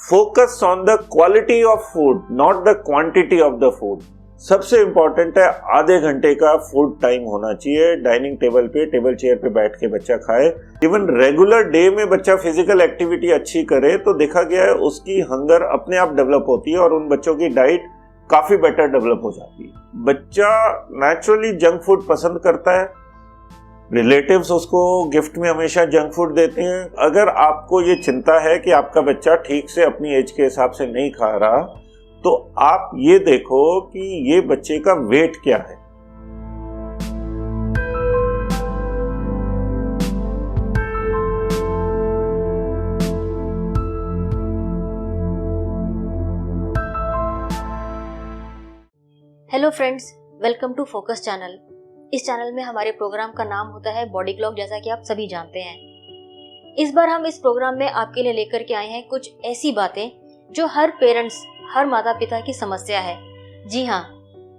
Focus on the quality of food, not the quantity of the food. सबसे important है आधे घंटे का फूड टाइम होना चाहिए। डाइनिंग टेबल पे, टेबल चेयर पे बैठ के बच्चा खाए। इवन रेगुलर डे में बच्चा फिजिकल एक्टिविटी अच्छी करे तो देखा गया है उसकी हंगर अपने आप डेवलप होती है और उन बच्चों की डाइट काफी बेटर डेवलप हो जाती है। बच्चा नेचुरली जंक फूड पसंद करता है, रिलेटिव्स उसको गिफ्ट में हमेशा जंक फूड देते हैं। अगर आपको ये चिंता है कि आपका बच्चा ठीक से अपनी एज के हिसाब से नहीं खा रहा तो आप ये देखो कि ये बच्चे का वेट क्या है। Hello friends, welcome to focus channel. इस चैनल में हमारे प्रोग्राम का नाम होता है बॉडी क्लॉक, जैसा कि आप सभी जानते हैं। इस बार हम इस प्रोग्राम में आपके लिए लेकर के आए हैं कुछ ऐसी बातें जो हर पेरेंट्स, हर माता पिता की समस्या है। जी हाँ,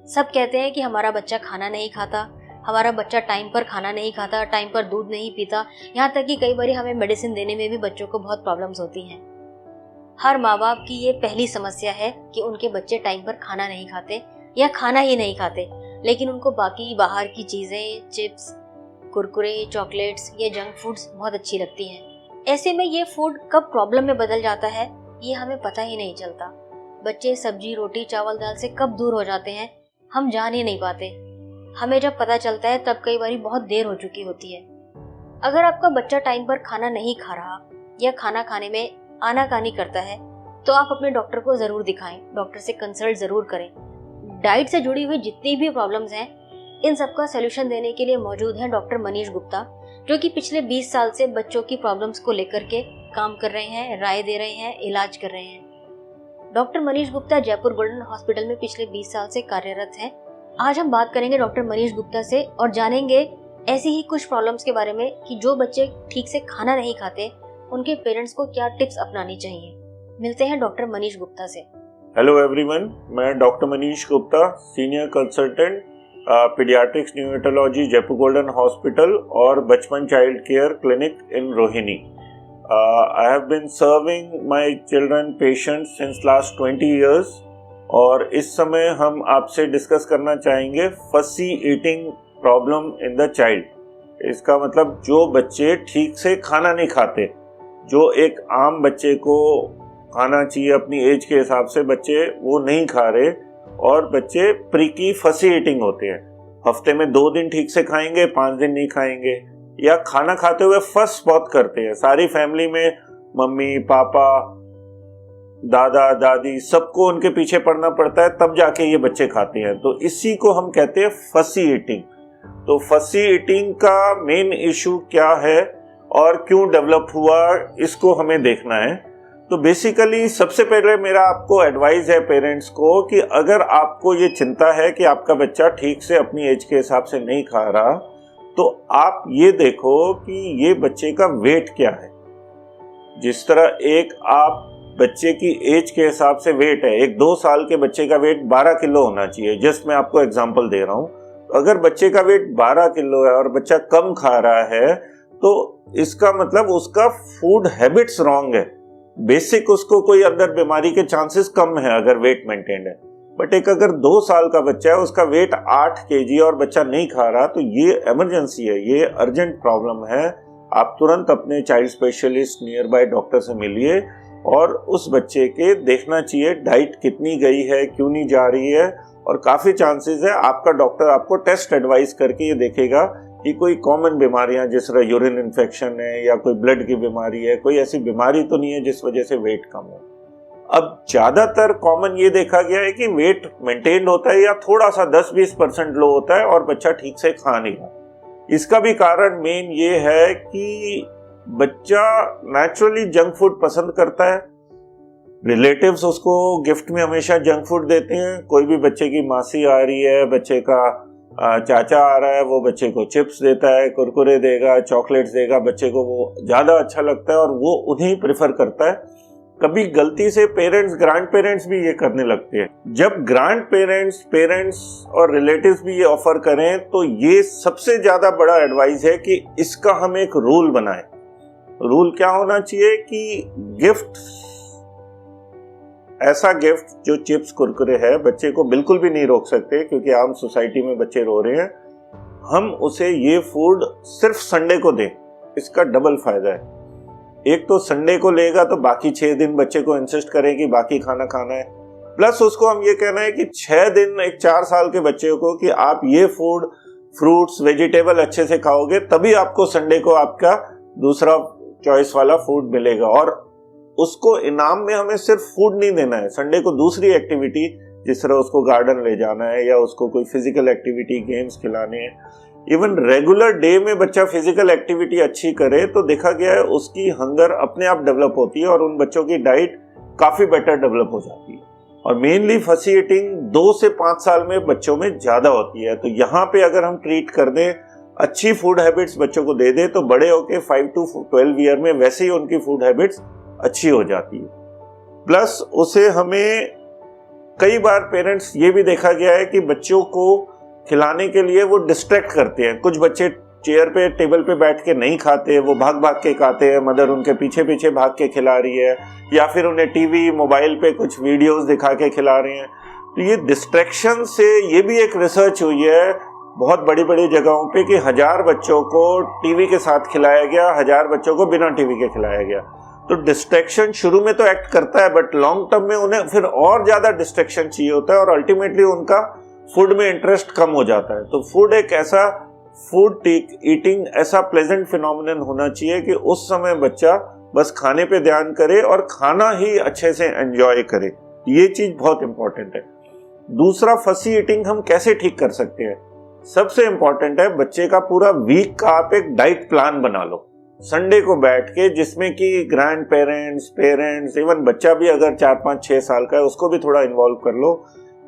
सब कहते हैं कि हमारा बच्चा खाना नहीं खाता, हमारा बच्चा टाइम पर खाना नहीं खाता, टाइम पर दूध नहीं पीता, यहाँ तक कि कई बार हमें मेडिसिन देने में भी बच्चों को बहुत प्रॉब्लम्स होती हैं। हर माँ बाप की ये पहली समस्या है कि उनके बच्चे टाइम पर खाना नहीं खाते या खाना ही नहीं खाते, लेकिन उनको बाकी बाहर की चीज़ें, चिप्स, कुरकुरे, चॉकलेट्स या जंक फूड्स बहुत अच्छी लगती हैं। ऐसे में ये फूड कब प्रॉब्लम में बदल जाता है ये हमें पता ही नहीं चलता। बच्चे सब्जी, रोटी, चावल, दाल से कब दूर हो जाते हैं हम जान ही नहीं पाते। हमें जब पता चलता है तब कई बार बहुत देर हो चुकी होती है। अगर आपका बच्चा टाइम पर खाना नहीं खा रहा या खाना खाने में आनाकानी करता है तो आप अपने डॉक्टर को ज़रूर दिखाएं, डॉक्टर से कंसल्ट ज़रूर करें। डाइट से जुड़ी हुई जितनी भी प्रॉब्लम्स हैं, इन सब का सोल्यूशन देने के लिए मौजूद हैं डॉक्टर मनीष गुप्ता, जो कि पिछले 20 साल से बच्चों की प्रॉब्लम्स को लेकर के काम कर रहे हैं, राय दे रहे हैं, इलाज कर रहे हैं। Doctor Manish Gupta Jaipur golden hospital में पिछले 20 साल से कार्यरत हैं। आज हम बात करेंगे डॉक्टर मनीष गुप्ता से और जानेंगे ऐसी ही कुछ प्रॉब्लम्स के बारे में कि जो बच्चे ठीक से खाना नहीं खाते उनके पेरेंट्स को क्या टिप्स अपनानी चाहिए। मिलते हैं डॉक्टर मनीष गुप्ता से। हेलो एवरीवन, मैं doctor Manish Gupta, senior consultant paediatrics neurology, Jaipur golden hospital और बचपन child care clinic in Rohini. I have been serving my children patients since last 20 years और इस समय हम आपसे डिस्कस करना चाहेंगे फसी eating problem in the child. इसका मतलब जो बच्चे ठीक से खाना नहीं खाते, जो एक आम बच्चे को खाना चाहिए अपनी एज के हिसाब से, बच्चे वो नहीं खा रहे और बच्चे प्रीकी फसी ईटिंग होते हैं। हफ्ते में 2 दिन ठीक से खाएंगे, 5 दिन नहीं खाएंगे, या खाना खाते हुए फस बहुत करते हैं। सारी फैमिली में मम्मी, पापा, दादा, दादी सबको उनके पीछे पड़ना पड़ता है, तब जाके ये बच्चे खाते हैं। तो इसी को हम कहते हैं फसी ईटिंग। तो फसी ईटिंग का मेन इशू क्या है और क्यों डेवलप हुआ, इसको हमें देखना है। तो बेसिकली सबसे पहले मेरा आपको एडवाइस है पेरेंट्स को कि अगर आपको ये चिंता है कि आपका बच्चा ठीक से अपनी एज के हिसाब से नहीं खा रहा तो आप ये देखो कि ये बच्चे का वेट क्या है। जिस तरह एक आप बच्चे की एज के हिसाब से वेट है, एक 2 साल के बच्चे का वेट 12 किलो होना चाहिए। जस्ट मैं आपको एग्जांपल दे रहा हूँ। अगर बच्चे का वेट 12 किलो है और बच्चा कम खा रहा है तो इसका मतलब उसका फूड हैबिट्स रॉन्ग है। बेसिक उसको कोई अंदर बीमारी के चांसेस कम है अगर वेट मेंटेन्ड है। बट एक अगर 2 साल का बच्चा है, उसका वेट 8 केजी और बच्चा नहीं खा रहा, तो ये इमरजेंसी है, ये अर्जेंट प्रॉब्लम है। आप तुरंत अपने child specialist near by doctor से मिलिए और उस बच्चे के देखना चाहिए डाइट कितनी गई है, क्यों नहीं जा रही है। और काफ़ी चांसेस है आपका डॉक्टर आपको टेस्ट एडवाइस करके ये देखेगा कि कोई कॉमन बीमारियां जिस तरह यूरिन इन्फेक्शन है या कोई ब्लड की बीमारी है, कोई ऐसी बीमारी तो नहीं है जिस वजह से वेट कम हो। अब ज्यादातर कॉमन ये देखा गया है कि वेट मेंटेन होता है या थोड़ा सा 10-20% लो होता है और बच्चा ठीक से खा नहीं रहा। इसका भी कारण मेन ये है कि बच्चा नेचुरली जंक फूड पसंद करता है, रिलेटिव्स उसको गिफ्ट में हमेशा जंक फूड देते हैं। कोई भी बच्चे की मासी आ रही है, बच्चे का चाचा आ रहा है, वो बच्चे को चिप्स देता है, कुरकुरे देगा, चॉकलेट्स देगा, बच्चे को वो ज़्यादा अच्छा लगता है और वो उन्हें प्रेफर करता है। कभी गलती से पेरेंट्स, ग्रैंड पेरेंट्स भी ये करने लगते हैं। जब ग्रैंड पेरेंट्स और रिलेटिव्स भी ये ऑफर करें तो ये सबसे ज़्यादा बड़ा एडवाइस है कि इसका हम एक रूल बनाएं। रूल क्या होना चाहिए कि गिफ्ट ऐसा गिफ्ट जो चिप्स कुरकुरे है बच्चे को बिल्कुल भी नहीं रोक सकते, क्योंकि आम सोसाइटी में बच्चे रो रहे हैं। हम उसे ये फूड सिर्फ संडे को दें, इसका डबल फायदा है। एक तो संडे को लेगा तो बाकी 6 दिन बच्चे को इंसिस्ट करें कि बाकी खाना खाना है, प्लस उसको हम ये कहना है कि 6 दिन एक 4 साल के बच्चे को कि आप ये फूड, फ्रूट्स, वेजिटेबल अच्छे से खाओगे तभी आपको संडे को आपका दूसरा चॉइस वाला फूड मिलेगा। और उसको इनाम में हमें सिर्फ फूड नहीं देना है, संडे को दूसरी एक्टिविटी, जिस तरह उसको गार्डन ले जाना है या उसको कोई फिजिकल एक्टिविटी, गेम्स खिलाने हैं। इवन रेगुलर डे में बच्चा फिजिकल एक्टिविटी अच्छी करे तो देखा गया है उसकी हंगर अपने आप डेवलप होती है और उन बच्चों की डाइट काफी बेटर डेवलप हो जाती है। और मेनली फसी ईटिंग 2 से 5 साल में बच्चों में ज्यादा होती है। तो यहाँ पे अगर हम ट्रीट कर दें, अच्छी फूड हैबिट्स बच्चों को दे दें, तो बड़े होके 5 to 12 ईयर में वैसे ही उनकी फूड हैबिट्स अच्छी हो जाती है। प्लस उसे हमें कई बार पेरेंट्स ये भी देखा गया है कि बच्चों को खिलाने के लिए वो डिस्ट्रैक्ट करते हैं। कुछ बच्चे चेयर पे, टेबल पे बैठ के नहीं खाते, वो भाग भाग के खाते हैं, मदर उनके पीछे पीछे भाग के खिला रही है, या फिर उन्हें टीवी, मोबाइल पे कुछ वीडियोस दिखा के खिला रहे हैं। तो ये डिस्ट्रैक्शन से, ये भी एक रिसर्च हुई है बहुत बड़ी बड़ी जगहों पे कि 1000 बच्चों को टीवी के साथ खिलाया गया, 1000 बच्चों को बिना टीवी के खिलाया गया। तो डिस्ट्रैक्शन शुरू में तो एक्ट करता है, बट लॉन्ग टर्म में उन्हें फिर और ज्यादा डिस्ट्रैक्शन चाहिए होता है और अल्टीमेटली उनका फूड में इंटरेस्ट कम हो जाता है। तो फूड एक ऐसा, फूड ईटिंग ऐसा प्लेजेंट फिनोमिनन होना चाहिए कि उस समय बच्चा बस खाने पे ध्यान करे और खाना ही अच्छे से एंजॉय करे। ये चीज बहुत इंपॉर्टेंट है। दूसरा, फसी ईटिंग हम कैसे ठीक कर सकते हैं? सबसे इंपॉर्टेंट है बच्चे का पूरा वीक का आप एक डाइट प्लान बना लो संडे को बैठ के, जिसमें कि ग्रैंड पेरेंट्स, पेरेंट्स, इवन बच्चा भी अगर 4, 5, 6 साल का है उसको भी थोड़ा इन्वॉल्व कर लो।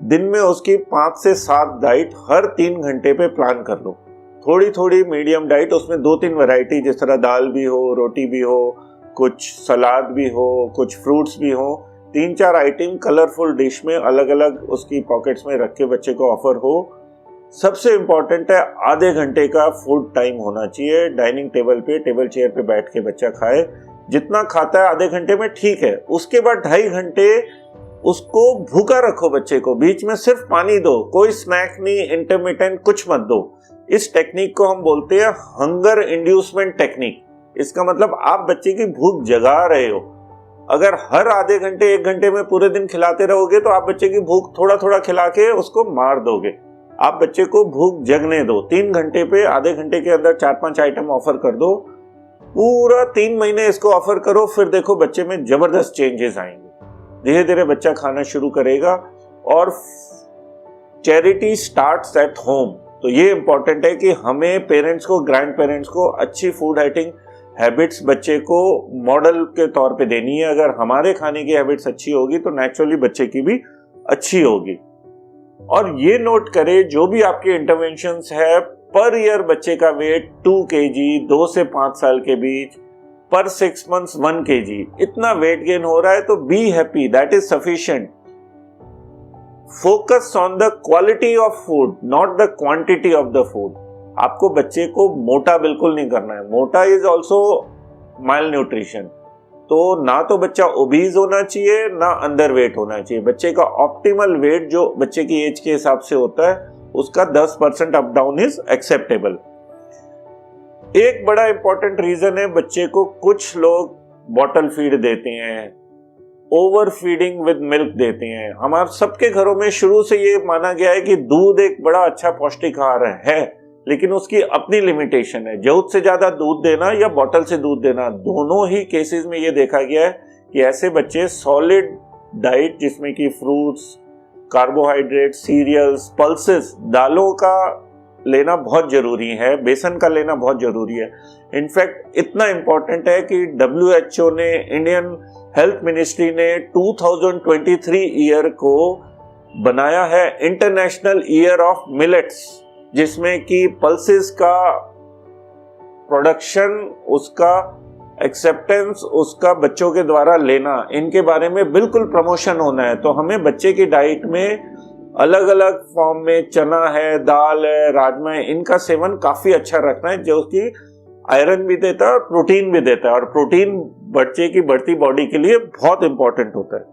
दिन में उसकी 5 से 7 डाइट हर 3 घंटे पे प्लान कर लो। थोड़ी थोड़ी मीडियम डाइट, उसमें 2-3 वैरायटी, जिस तरह दाल भी हो, रोटी भी हो, कुछ सलाद भी हो, कुछ फ्रूट्स भी हो, 3-4 आइटम कलरफुल डिश में अलग अलग उसकी पॉकेट्स में रख के बच्चे को ऑफर हो। सबसे इंपॉर्टेंट है आधे घंटे का फूड टाइम होना चाहिए। डाइनिंग टेबल पे, टेबल चेयर पे बैठ के बच्चा खाए। जितना खाता है आधे घंटे में ठीक है, उसके बाद 2.5 घंटे उसको भूखा रखो बच्चे को। बीच में सिर्फ पानी दो, कोई स्नैक नहीं, इंटरमिटेंट कुछ मत दो। इस टेक्निक को हम बोलते हैं हंगर इंड्यूसमेंट टेक्निक। इसका मतलब आप बच्चे की भूख जगा रहे हो। अगर हर आधे घंटे 1 घंटे में पूरे दिन खिलाते रहोगे तो आप बच्चे की भूख थोड़ा थोड़ा खिला के उसको मार दोगे। आप बच्चे को भूख जगने दो। 3 घंटे पे आधे घंटे के अंदर 4-5 आइटम ऑफर कर दो। पूरा 3 महीने इसको ऑफर करो, फिर देखो बच्चे में जबरदस्त चेंजेस आएंगे। धीरे धीरे बच्चा खाना शुरू करेगा। और चैरिटी स्टार्ट्स एट होम। तो ये इंपॉर्टेंट है कि हमें पेरेंट्स को, ग्रैंड पेरेंट्स को अच्छी फूड ईटिंग हैबिट्स बच्चे को मॉडल के तौर पे देनी है। अगर हमारे खाने की हैबिट्स अच्छी होगी तो नेचुरली बच्चे की भी अच्छी होगी। और ये नोट करें, जो भी आपके इंटरवेंशंस है, पर ईयर बच्चे का वेट 2 kg, 2 से 5 साल के बीच, पर 6 months 1 kg, इतना वेट गेन हो रहा है तो be happy, that is sufficient. Focus on the quality of food, not the quantity of the food. आपको बच्चे को मोटा बिल्कुल नहीं करना है। मोटा इज ऑल्सो माइल न्यूट्रिशन। तो ना तो बच्चा ओबीज होना चाहिए, ना अंडर वेट होना चाहिए। बच्चे का ऑप्टिमल वेट जो बच्चे की एज के हिसाब से होता है उसका 10% अप डाउन इज एक्सेप्टेबल। एक बड़ा इंपॉर्टेंट रीजन है, बच्चे को कुछ लोग बॉटल फीड देते हैं, ओवर फीडिंग विद मिल्क देते हैं। हमारे सबके घरों में शुरू से ये माना गया है कि दूध एक बड़ा अच्छा पौष्टिक आहार है, लेकिन उसकी अपनी लिमिटेशन है। जरूरत से ज्यादा दूध देना या बोतल से दूध देना, दोनों ही केसेस में ये देखा गया है कि ऐसे बच्चे सॉलिड डाइट, जिसमें कि फ्रूट्स, कार्बोहाइड्रेट, सीरियल्स, पल्सेस, दालों का लेना बहुत जरूरी है, बेसन का लेना बहुत जरूरी है। इनफैक्ट इतना इंपॉर्टेंट है कि WHO ने, इंडियन हेल्थ मिनिस्ट्री ने 2023 ईयर को बनाया है इंटरनेशनल ईयर ऑफ मिलेट्स, जिसमें कि पल्सेस का प्रोडक्शन, उसका एक्सेप्टेंस, उसका बच्चों के द्वारा लेना, इनके बारे में बिल्कुल प्रमोशन होना है। तो हमें बच्चे की डाइट में अलग अलग फॉर्म में चना है, दाल है, राजमा है, इनका सेवन काफी अच्छा रखना है, जो कि आयरन भी देता है और प्रोटीन भी देता है। और प्रोटीन बच्चे की बढ़ती बॉडी के लिए बहुत इंपॉर्टेंट होता है।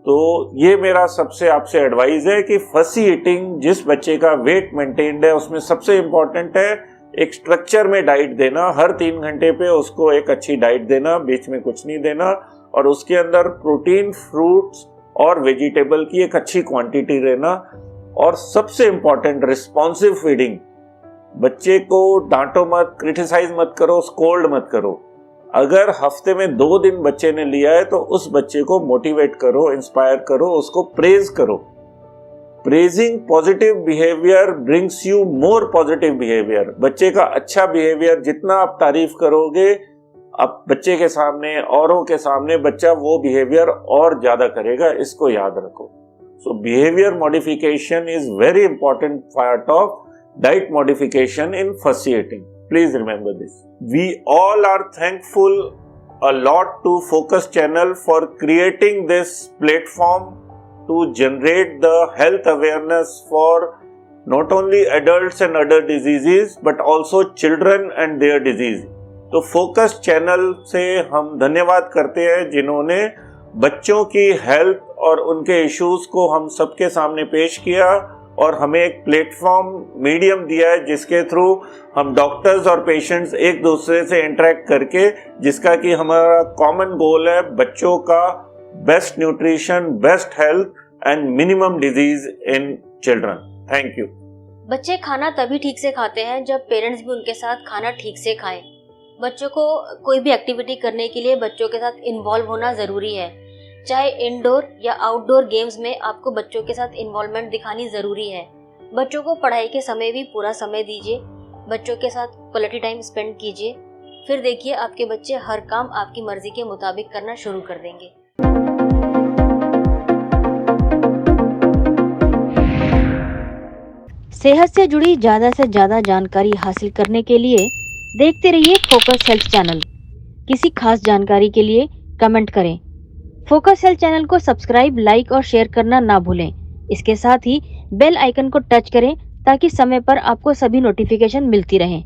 तो ये मेरा सबसे आपसे एडवाइस है कि फसी ईटिंग, जिस बच्चे का वेट मेंटेन्ड है उसमें सबसे इम्पॉर्टेंट है एक स्ट्रक्चर में डाइट देना। हर 3 घंटे पे उसको एक अच्छी डाइट देना, बीच में कुछ नहीं देना, और उसके अंदर प्रोटीन, फ्रूट्स और वेजिटेबल की एक अच्छी क्वांटिटी रहना। और सबसे इम्पॉर्टेंट, रिस्पॉन्सिव फीडिंग। बच्चे को डांटो मत, क्रिटिसाइज मत करो, स्कोल्ड मत करो। अगर हफ्ते में 2 दिन बच्चे ने लिया है तो उस बच्चे को मोटिवेट करो, इंस्पायर करो, उसको प्रेज करो। Praising positive behaviour brings you more positive behaviour. बच्चे का अच्छा बिहेवियर जितना आप तारीफ करोगे, अब बच्चे के सामने, औरों के सामने, बच्चा वो बिहेवियर और ज्यादा करेगा। इसको याद रखो। So behaviour modification is very important part of diet modification in fussy eating. Please remember this. We all are thankful a lot to Focus Channel for creating this platform to generate the health awareness for not only adults and other diseases but also children and their disease. तो Focus Channel से हम धन्यवाद करते हैं जिन्होंने बच्चों की health और उनके इश्यूज को हम सबके सामने पेश किया और हमें एक प्लेटफॉर्म, मीडियम दिया है जिसके थ्रू हम डॉक्टर्स और पेशेंट्स एक दूसरे से इंटरेक्ट करके, जिसका कि हमारा कॉमन गोल है बच्चों का best nutrition, best health and minimum disease in children. Thank you. बच्चे खाना तभी ठीक से खाते हैं जब पेरेंट्स भी उनके साथ खाना ठीक से खाएं। बच्चों को कोई भी एक्टिविटी करने के लिए बच्चों के साथ इन्वॉल्व होना ज़रूरी है। चाहे इंडोर या आउटडोर गेम्स में आपको बच्चों के साथ इन्वॉल्वमेंट दिखानी ज़रूरी है। बच्चों को पढ़ाई के समय भी पूरा समय दीजिए, बच्चों के साथ क्वालिटी टाइम स्पेंड कीजिए। फिर देखिए आपके बच्चे हर काम आपकी मर्जी के मुताबिक करना शुरू कर देंगे। सेहत से जुड़ी ज़्यादा से ज़्यादा जानकारी हासिल करने के लिए देखते रहिए फोकस हेल्थ चैनल। किसी खास जानकारी के लिए कमेंट करें। फोकस हेल्थ चैनल को सब्सक्राइब, लाइक और शेयर करना ना भूलें। इसके साथ ही बेल आइकन को टच करें ताकि समय पर आपको सभी नोटिफिकेशन मिलती रहें।